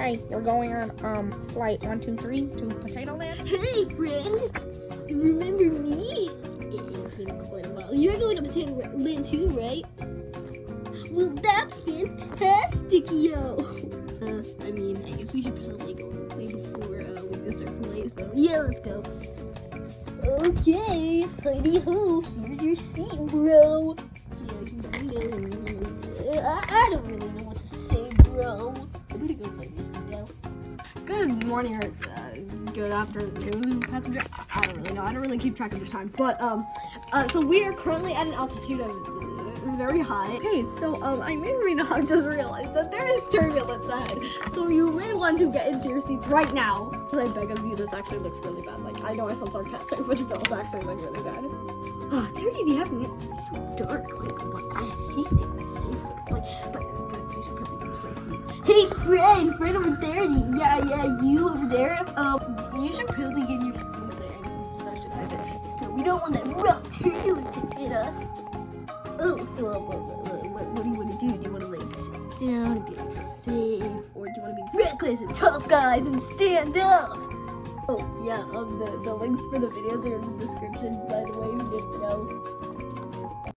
Hey, we're going on flight 123 to Potato Land. Hey, friend. Remember me? It's been quite a while. You're going to Potato Land too, right? Well, that's fantastic, yo. I mean, I guess we should probably go and play before we miss our flight. So yeah, let's go. Okay, honey ho, here's your seat, bro. I don't really know what to say, bro. I'm gonna go play this now. Good morning or good afternoon, passenger. I don't really know. I don't really keep track of the time. But so we are currently at an altitude of very high. Okay, so I may or may not have just realized that there is turbulence ahead. So you may want to get into your seats right now. I beg of you, this actually looks really bad. Like, I know I sound sarcastic, but still, it's actually like really bad. Oh, it's already the afternoon. It's so dark. Like, I hate it. It's safe. Like, but we should probably go to my seat. Hey, friend over there. Yeah, you over there. You should probably get in your seat there. I mean, so should I. But still, we don't want that rough turbulence to hit us. Oh, so what do you want to do? Do you want to like sit down and be like safe, or do you want to be reckless and tough guys and stand up? Oh yeah, the links for the videos are in the description. By the way, if you didn't know.